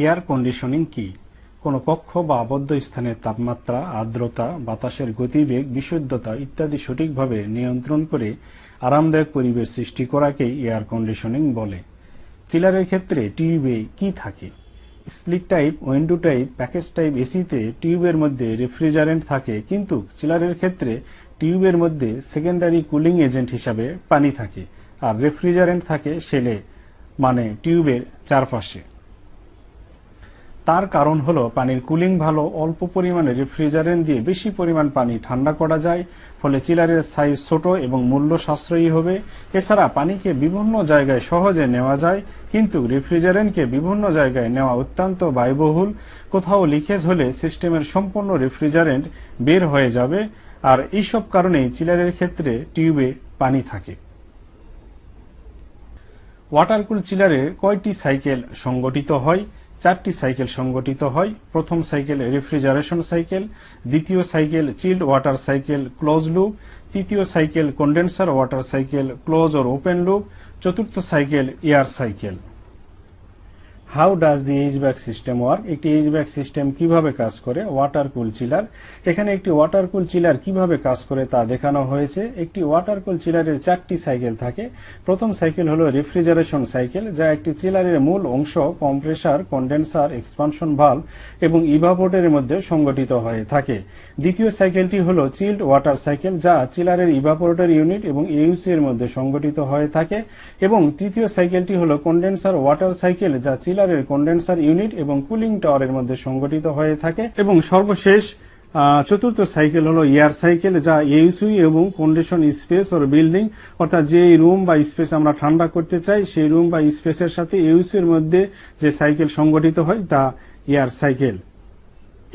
Air conditioning কি? কোনো কক্ষ বা আবদ্ধ স্থানের তাপমাত্রা, আর্দ্রতা, বাতাসের গতিবেগ, বিশুদ্ধতা ইত্যাদি সঠিকভাবে নিয়ন্ত্রণ করে আরামদায়ক পরিবেশ সৃষ্টি করাকেই এয়ার কন্ডিশনিং বলে। চিলারের ক্ষেত্রে টিউবে কি থাকে? Split type, window type, package type এসিতে টিউবের মধ্যে রেফ্রিজারেন্ট থাকে, কিন্তু চিলারের ক্ষেত্রে টিউবের মধ্যে সেকেন্ডারি কুলিং এজেন্ট হিসাবে পানি থাকে আর রেফ্রিজারেন্ট থাকে শেলে, মানে টিউবের চারপাশে। তার কারণ হলো পানির কুলিং ভালো, অল্প পরিমাণে রেফ্রিজারেন্ট দিয়ে বেশি পরিমাণ পানি ঠান্ডা করা যায়, ফলে চিলারের সাইজ ছোট এবং মূল্য সাশ্রয়ী হবে। এছাড়া পানিকে বিভিন্ন জায়গায় সহজে নেওয়া যায়, কিন্তু রেফ্রিজারেন্টকে বিভিন্ন জায়গায় নেওয়া অত্যন্ত ব্যয়বহুল। কোথাও লিকেজ হলে সিস্টেমের সম্পূর্ণ রেফ্রিজারেন্ট বের হয়ে যাবে, আর এইসব কারণেই চিলারের ক্ষেত্রে টিউবে পানি থাকে। ওয়াটার-কুল চিলারে কয়টি সাইকেল সংগঠিত হয়? 4টি সাইকেল সংগঠিত হয়। প্রথম সাইকেল রেফ্রিজারেশন সাইকেল, দ্বিতীয় cycle chilled water cycle close loop, তৃতীয় cycle condenser water cycle close or open loop, চতুর্থ cycle air cycle. How does the HVAC system work? একটি এইচভ্যাক সিস্টেম কিভাবে কাজ করে? Water cool chiller. এখানে একটি water cool chiller কিভাবে কাজ করে তা দেখানো হয়েছে। একটি ওয়াটার কুল চিলারের 4টি সাইকেল থাকে। প্রথম সাইকেল হলো রেফ্রিজারেশন সাইকেল, যা একটি চিলারের মূল অংশ কম্প্রেসার, কন্ডেন্সার, এক্সপানশন ভালভ এবং ইভাপোরেটরের মধ্যে সংগঠিত হয়ে থাকে। দ্বিতীয় সাইকেলটি হলো চিল্ড ওয়াটার সাইকেল, যা চিলারের ইভাপোরেটর ইউনিট এবং এইউসি এর মধ্যে সংগঠিত হয়ে থাকে। এবং তৃতীয় সাইকেলটি হলো কন্ডেন্সার ওয়াটার সাইকেল, যা চিলারের কন্ডেন্সার ইউনিট এবং কুলিং টাওয়ারের মধ্যে সংগঠিত হয়ে থাকে। এবং সর্বশেষ চতুর্থ সাইকেল হলো এয়ার সাইকেল, যা এইউসি এবং কন্ডিশন স্পেস ওর বিল্ডিং, অর্থাৎ যে রুম বা স্পেস আমরা ঠান্ডা করতে চাই সেই রুম বা স্পেসের সাথে এইউসি এর মধ্যে যে সাইকেল সংগঠিত হয় তা এয়ার সাইকেল।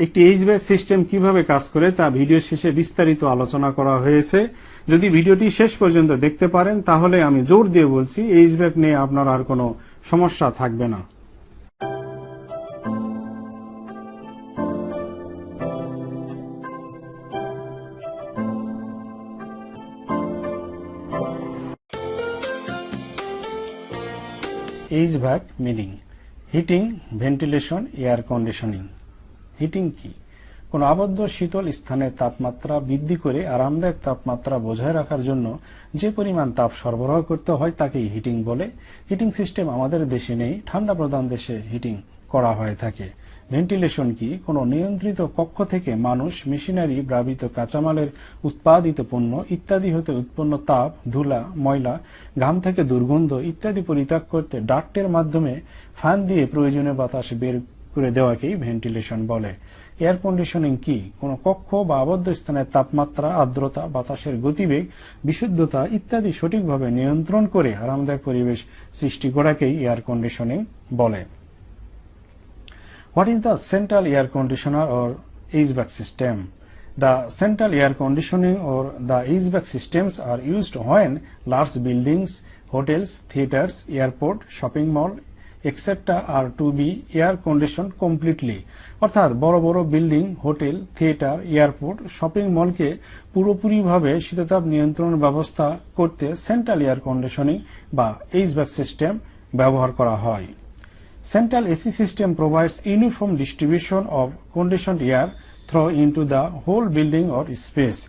একটি এইচভ্যাক সিস্টেম কিভাবে কাজ করে তা ভিডিও শেষে বিস্তারিত আলোচনা করা হয়েছে। যদি ভিডিওটি শেষ পর্যন্ত দেখতে পারেন তাহলে আমি জোর দিয়ে বলছি এইচভ্যাক নিয়ে আপনার আর কোনো সমস্যা থাকবে না। HVAC meaning: heating, ventilation, air conditioning. Heating কি? কোন আবদ্ধ শীতল স্থানের তাপমাত্রা বৃদ্ধি করে আরামদায়ক তাপমাত্রা বজায় রাখার জন্য যে পরিমাণ তাপ সরবরাহ করতে হয় তাকেই হিটিং বলে। হিটিং সিস্টেম আমাদের দেশে নেই, ঠান্ডা প্রধান দেশে হিটিং করা হয়ে থাকে। ভেন্টিলেশন কি? কোন নিয়ন্ত্রিত কক্ষ থেকে মানুষ, মেশিনারি, দ্রাবিত কাঁচামালের উৎপাদিত পণ্য ইত্যাদি হতে উৎপন্ন তাপ, ধুলা, ময়লা, ঘাম থেকে দুর্গন্ধ ইত্যাদি পরিত্যাগ করতে ডাক্টের মাধ্যমে ফ্যান দিয়ে প্রয়োজনীয় বাতাস বের করে দেওয়াকেই ভেন্টিলেশন বলে। এয়ার কন্ডিশনিং কি? কোন কক্ষ বা আবদ্ধ স্থানের তাপমাত্রা, আর্দ্রতা, বাতাসের গতিবেগ, বিশুদ্ধতা ইত্যাদি সঠিকভাবে নিয়ন্ত্রণ করে আরামদায়ক পরিবেশ সৃষ্টি করাকেই এয়ার কন্ডিশনিং বলে। What is the central air conditioner or HVAC system? The central air conditioning or the HVAC systems are used when large buildings, hotels, theaters, airport, shopping mall, etc. are to be air conditioned completely. অর্থাৎ বড় বড় building, hotel, theatre, airport, shopping মলকে পুরোপুরিভাবে শীততাপ নিয়ন্ত্রণ ব্যবস্থা করতে central air conditioning বা HVAC সিস্টেম ব্যবহার করা হয়। Central AC system provides uniform distribution of conditioned air through into the whole building or space.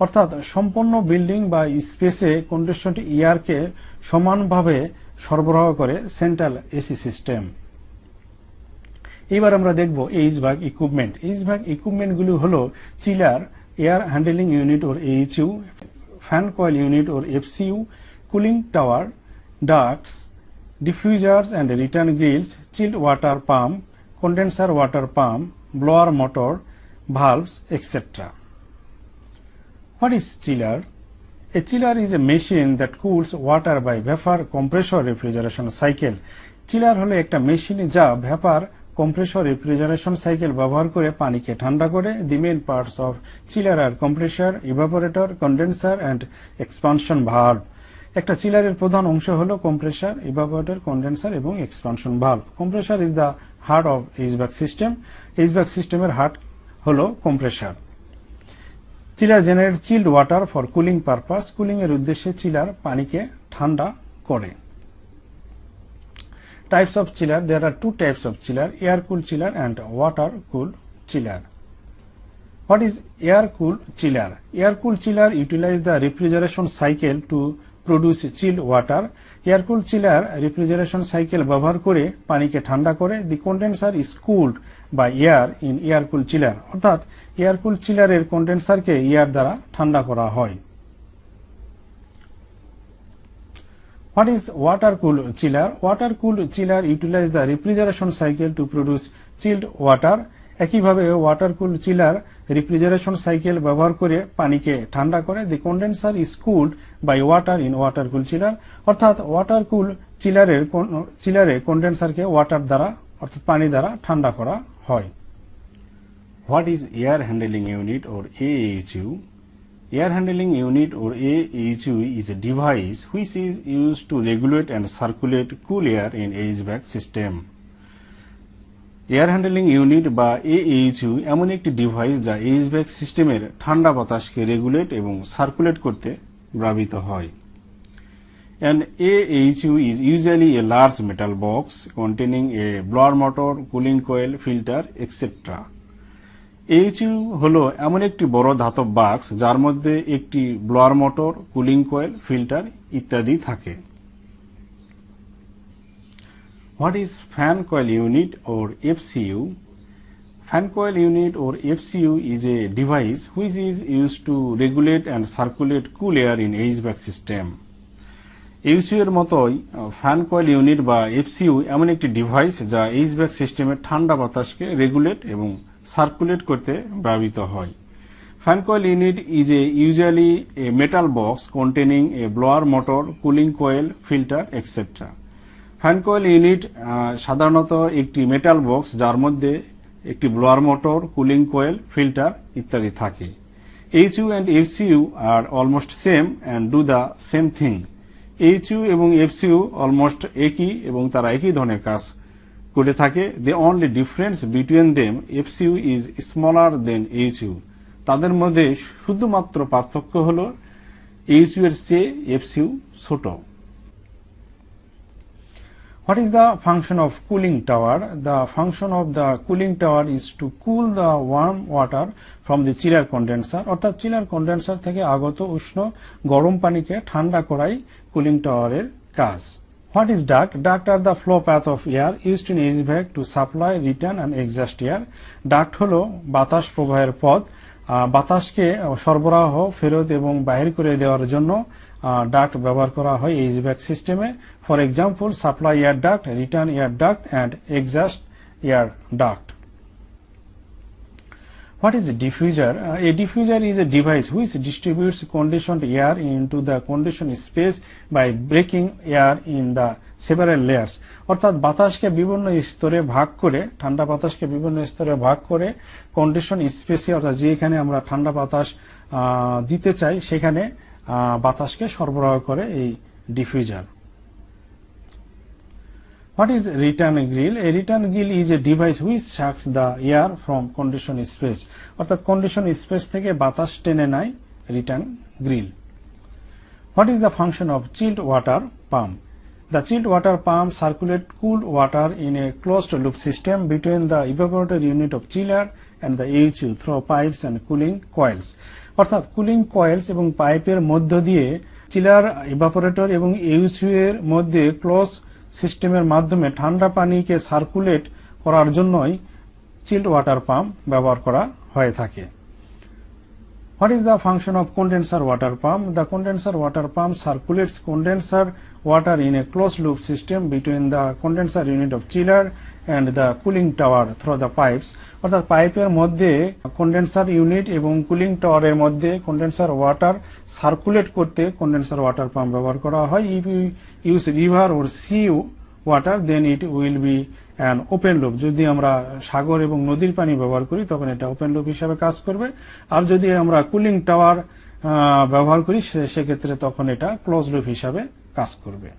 অর্থাৎ সম্পূর্ণ বিল্ডিং বা স্পেসে কন্ডিশনড এয়ারকে সমানভাবে সরবরাহ করে সেন্ট্রাল এসি সিস্টেম। এবার আমরা দেখব এইচভ্যাক ইকুইপমেন্ট। এইচভ্যাক ইকুইপমেন্টগুলি হলো chiller, air handling unit or AHU, fan coil unit or FCU, cooling tower, ducts, diffusers and return grills, chilled water pump, condenser water pump, blower motor, valves, etc. What is chiller? A chiller is a machine that cools water by vapor compressor refrigeration cycle. Chiller হলো একটা machine যা vapour compressor refrigeration cycle ব্যবহার করে পানিকে ঠান্ডা করে। The main parts of chiller are compressor, evaporator, condenser and expansion valve. একটা চিলারের প্রধান অংশ হলো কম্প্রেসর, ইভাপোরেটর, কন্ডেন্সার এবং expansion valve. Compressor is the heart of HVAC system. HVAC সিস্টেমের হার্ট হলো compressor. Chiller generate child water for cooling purpose. Cooling এর উদ্দেশ্যে chiller পানিকে ঠান্ডা করে। Types of chiller. There are two types of chiller, air-cooled chiller and water-cooled chiller. What is air-cooled chiller? Air-cooled chiller utilize the refrigeration cycle to produce chilled water. Air-cooled chiller refrigeration cycle ব্যবহার করে পানিকে ঠান্ডা করে। The condenser is cooled by air in air-cooled chiller. অর্থাৎ air-cooled chiller এর কন্ডেন্সারকে air দ্বারা ঠান্ডা করা হয়। What is water-cooled chiller? Water-cooled chiller utilize the refrigeration cycle to produce chilled water. একইভাবে water-cooled chiller refrigeration cycle ব্যবহার করে পানিকে ঠান্ডা করে। The condenser is cooled by water in water-cooled chiller. অর্থাৎ water-cooled চিলারে কন্ডেন্সারকে ওয়াটার দ্বারা অর্থাৎ পানি দ্বারা ঠান্ডা করা হয়। What is air handling unit or AHU? Air handling unit or AHU is a device which is used to regulate and circulate cool air in HVAC system. Air handling unit বা AHU এমন একটি device যা HVAC সিস্টেমের ঠান্ডা বাতাসকে regulate এবং circulate করতে ব্যবহৃত হয়। An AHU is usually a large metal box containing a blower motor, cooling coil, filter, etc. AHU হলো এমন একটি বড় ধাতব বাক্স যার মধ্যে একটি blower motor, cooling coil, filter ইত্যাদি থাকে। What is fan coil unit or FCU? Fan coil unit or FCU is a device which is used to regulate and circulate cool air in HVAC system. HCU এর মতোই fan coil unit বা FCU এমন একটি device যা HVAC সিস্টেমের ঠান্ডা বাতাসকে regulate এবং সার্কুলেট করতে ব্যবহৃত হয়। Fan coil unit is usually a metal box containing a blower motor, cooling coil, filter, etc. Fan coil unit সাধারণত একটি মেটাল বক্স যার মধ্যে একটি blower motor, cooling coil, filter ইত্যাদি থাকে। HU and FCU are almost same and do the same thing. HU এবং FCU almost একই এবং তারা একই ধরনের কাজ করে থাকে। The only difference between them, FCU is smaller than HU. তাদের মধ্যে শুধুমাত্র পার্থক্য হলো HU এর চেয়ে FCU ছোট। What is the function of cooling tower? The function of the cooling tower is to cool the warm water from the chiller condenser. অর্থাৎ chiller condenser থেকে আগত উষ্ণ গরম পানিকে ঠান্ডা করাই কুলিং টাওয়ারের কাজ। What is duct? Duct are the flow path of air used in HVAC to supply, return and exhaust air. Duct হলো বাতাস প্রবাহের পথ, বাতাসকে সরবরাহ, ফেরত এবং বাহির করে দেওয়ার জন্য ডাক্ট ব্যবহার করা হয় HVAC সিস্টেমে। For example, supply air duct, return air duct and exhaust air duct. What is a diffuser? A diffuser is a device which distributes conditioned air into the conditioned space by breaking air in the several layers. অর্থাৎ বাতাসকে বিভিন্ন স্তরে ভাগ করে, ঠান্ডা বাতাসকে বিভিন্ন স্তরে ভাগ করে কন্ডিশন স্পেসে অর্থাৎ যেখানে আমরা ঠান্ডা বাতাস দিতে চাই সেখানে বাতাসকে সরবরাহ করে এই diffuser. What is return grill? A return grill is a device which sucks the air from conditioned space. অর্থাৎ কন্ডিশন স্পেস থেকে বাতাস টেনে নেয় return grill. What is the function of chilled water pump? The chilled water pump circulate cool water in a closed loop system between the evaporator unit of chiller and the HU through pipes and cooling coils. অর্থাৎ cooling coals এবং পাইপের মধ্য দিয়ে chiller, evaporator এবং HU এর মধ্যে close সিস্টেমের মাধ্যমে ঠান্ডা পানিকে সার্কুলেট করার জন্যই চিল্ড ওয়াটার পাম্প ব্যবহার করা হয়ে থাকে। What is the function of condenser water pump? The condenser water pump circulates condenser water in a closed loop system between the condenser unit of chiller and the cooling tower through the pipes. অর্থাৎ পাইপের মধ্যে condenser unit এবং cooling টাওয়ারের মধ্যে condenser water circulate করতে condenser water pump ব্যবহার করা হয়। If you use river or sea water then it will be an open loop. যদি আমরা সাগর এবং নদীর পানি ব্যবহার করি তখন এটা ওপেন লুপ হিসাবে কাজ করবে, আর যদি আমরা কুলিং টাওয়ার ব্যবহার করি সেক্ষেত্রে তখন এটা ক্লোজ লুপ হিসাবে কাজ করবে।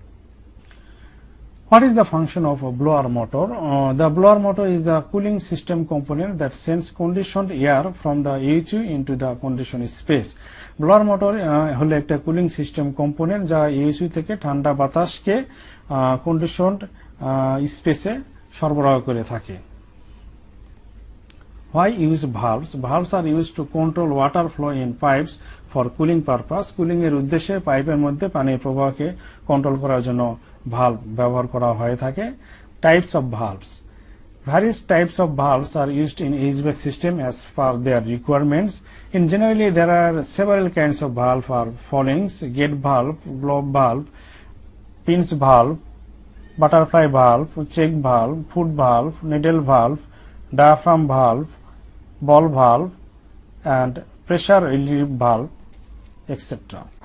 What is the function of a blower motor? The blower motor is the cooling system component that sends conditioned air from the HU into the conditioned space. Blower motor হলো একটা cooling system component যা HU থেকে ঠান্ডা বাতাসকে conditioned স্পেসে সরবরাহ করে থাকে। Why use valves? Valves are used to control water flow in pipes for cooling purpose. Cooling এর উদ্দেশ্যে পাইপের মধ্যে পানির প্রবাহকে কন্ট্রোল করার জন্য ভালভ ব্যবহার করা হয়ে থাকে। Types of valves. Various types of valves are used in HVAC system as per their requirements. In generally, there are several kinds of valve are followings: gate valve, globe valve, pinch valve, butterfly valve, check valve, foot valve, needle valve, diaphragm valve, ball valve, and pressure relief valve, etc.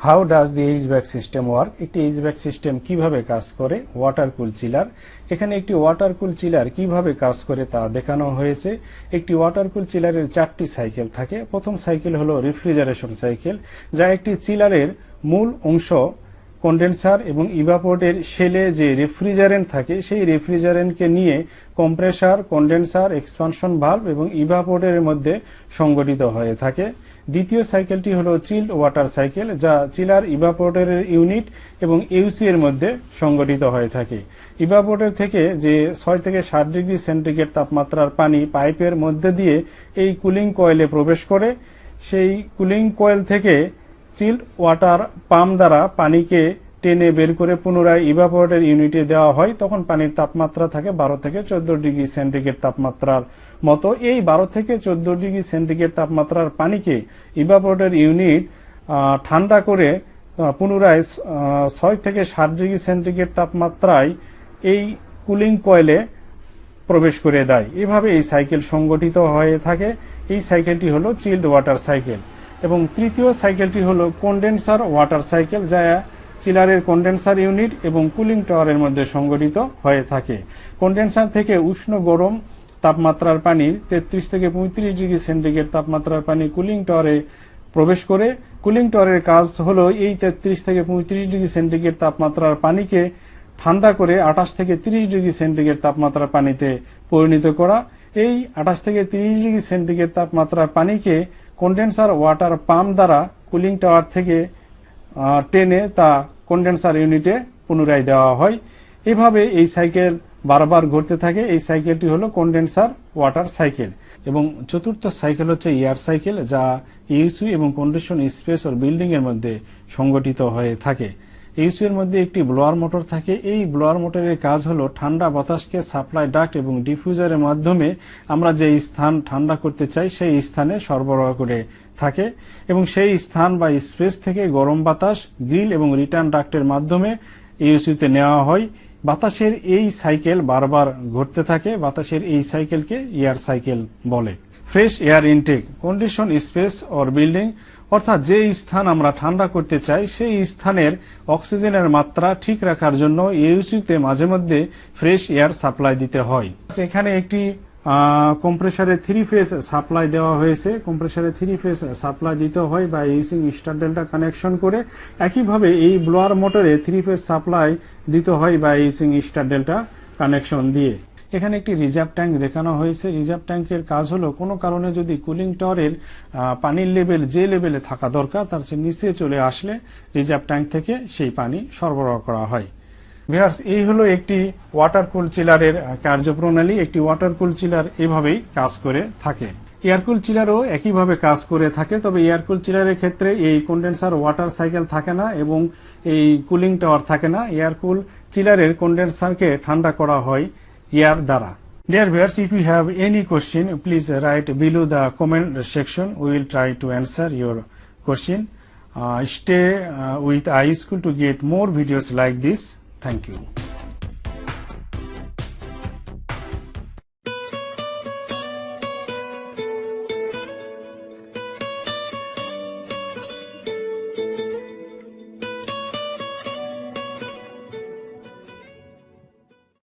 How does the HVAC system work? একটি HVAC system কিভাবে কাজ করে? Water cool chiller. এখানে একটি water cool chiller কিভাবে কাজ করে তা দেখানো হয়েছে। একটি ওয়াটার কুল চিলারের 4টি সাইকেল থাকে। প্রথম সাইকেল হলো রেফ্রিজারেশন সাইকেল, যা একটি চিলারের মূল অংশ কন্ডেন্সার এবং ইভাপোরেটর শেলে যে রেফ্রিজারেন্ট থাকে সেই রেফ্রিজারেন্টকে নিয়ে কম্প্রেসার, কন্ডেন্সার, এক্সপানশন ভালভ এবং ইভাপোরেটরের মধ্যে সংগঠিত হয়ে থাকে। দ্বিতীয় সাইকেলটি হলো চিল্ড ওয়াটার সাইকেল, যা চিলার, ইভাপোরেটরের ইউনিট এবং ইউসি এর মধ্যে সংগঠিত হয়ে থাকে। ইভাপোরেটর থেকে যে 6 থেকে 7 ডিগ্রি সেন্টিগ্রেড তাপমাত্রার পানি পাইপের মধ্যে দিয়ে এই কুলিং কয়েলে প্রবেশ করে। সেই কুলিং কয়েল থেকে চিল্ড ওয়াটার পাম্প দ্বারা পানিকে টেনে বের করে পুনরায় ইভাপোরেটর ইউনিটে দেওয়া হয়। তখন পানির তাপমাত্রা থাকে 12 থেকে 14 ডিগ্রি সেন্টিগ্রেড তাপমাত্রার মতো। এই 12 থেকে 14 ডিগ্রি সেন্টিগ্রেড তাপমাত্রার পানিকে ইভাপোরেটর ইউনিট ঠান্ডা করে পুনরায় 6 থেকে 7 ডিগ্রি সেন্টিগ্রেড তাপমাত্রায় এই কুলিং কয়েলে প্রবেশ করে দেয়। এভাবে এই সাইকেল সংগঠিত হয়ে থাকে। এই সাইকেলটি হলো চিল্ড ওয়াটার সাইকেল। এবং তৃতীয় সাইকেলটি হলো কন্ডেন্সার ওয়াটার সাইকেল, যা চিলারের কন্ডেন্সার ইউনিট এবং কুলিং টাওয়ারের মধ্যে সংগঠিত হয়ে থাকে। কন্ডেন্সার থেকে উষ্ণ গরম তাপমাত্রার পানি 33 থেকে 35 ডিগ্রি সেন্টিগ্রেড তাপমাত্রার পানি কুলিং টাওয়ারে প্রবেশ করে। কুলিং টাওয়ারের কাজ হলো এই 33 থেকে 35 ডিগ্রি সেন্টিগ্রেড তাপমাত্রার পানিকে ঠান্ডা করে 28 থেকে 30 ডিগ্রি সেন্টিগ্রেড তাপমাত্রার পানিতে পরিণত করা। এই 28 থেকে 30 ডিগ্রি সেন্টিগ্রেড তাপমাত্রার পানিকে কন্ডেন্সার ওয়াটার পাম্প দ্বারা কুলিং টাওয়ার থেকে টেনে তা কন্ডেন্সার ইউনিটে পুনরায় দেওয়া হয়। এভাবে এই সাইকেল বারবার ঘুরতে থাকে। এই সাইকেলটি হলো কন্ডেন্সার ওয়াটার সাইকেল। এবং চতুর্থ সাইকেল হচ্ছে এয়ার সাইকেল, যা ইউসি এবং কন্ডিশন স্পেস ও বিল্ডিং এর মধ্যে সংগঠিত হয়ে থাকে। ইউসি এর মধ্যে একটি ব্লোয়ার মোটর থাকে। এই ব্লোয়ার মোটরের কাজ হলো ঠান্ডা বাতাসকে সাপ্লাই ডাক্ট এবং ডিফিউজারের মাধ্যমে আমরা যে স্থান ঠান্ডা করতে চাই সেই স্থানে সরবরাহ করে থাকে এবং সেই স্থান বা স্পেস থেকে গরম বাতাস গ্রিল এবং রিটার্ন ডাক্টের মাধ্যমে ইউসিতে নেওয়া হয়। বাতাসের এই সাইকেল বারবার ঘুরতে থাকে। বাতাসের এই সাইকেলকে এয়ার সাইকেল বলে। Fresh air intact, condition space or building, অর্থাৎ যে স্থান আমরা ঠান্ডা করতে চাই সেই স্থানের অক্সিজেনের মাত্রা ঠিক রাখার জন্য ইউসিতে মাঝে মধ্যে ফ্রেশ এয়ার সাপ্লাই দিতে হয়। এখানে একটি কম্প্রেসারে 3 ফেজ সাপ্লাই দেওয়া হয়েছে। কম্প্রেসারে 3 ফেজ সাপ্লাই দিতে হয় বা ইউজিং স্টার ডেল্টা কানেকশন করে। একইভাবে এই ব্লোয়ার মোটরে 3 ফেজ সাপ্লাই দিতে হয় বা ইউজিং স্টার ডেল্টা কানেকশন দিয়ে। এখানে একটি রিজার্ভ ট্যাঙ্ক দেখানো হয়েছে। রিজার্ভ ট্যাঙ্কের কাজ হলো কোনো কারণে যদি কুলিং টাওয়ারের পানির লেভেল যে লেভেলে থাকা দরকার তার চেয়ে নিচে চলে আসলে রিজার্ভ ট্যাঙ্ক থেকে সেই পানি সরবরাহ করা হয়। ভিউয়ার্স, এই হলো একটি ওয়াটার কুল চিলারের কার্যপ্রণালী। একটি ওয়াটার কুল চিলার এভাবেই কাজ করে থাকে। এয়ারকুল চিলারও একইভাবে কাজ করে থাকে, তবে এয়ারকুল চিলারের ক্ষেত্রে এই কন্ডেন্সার ওয়াটার সাইকেল থাকে না এবং এই কুলিং টাওয়ার থাকে না। এয়ারকুল চিলারের কন্ডেন্সারকে ঠান্ডা করা হয় এয়ার দ্বারা। Dear viewers, if you have any question, please write below the comment section. We will try to answer your question. Stay with iSchool to get more videos like this. Thank you.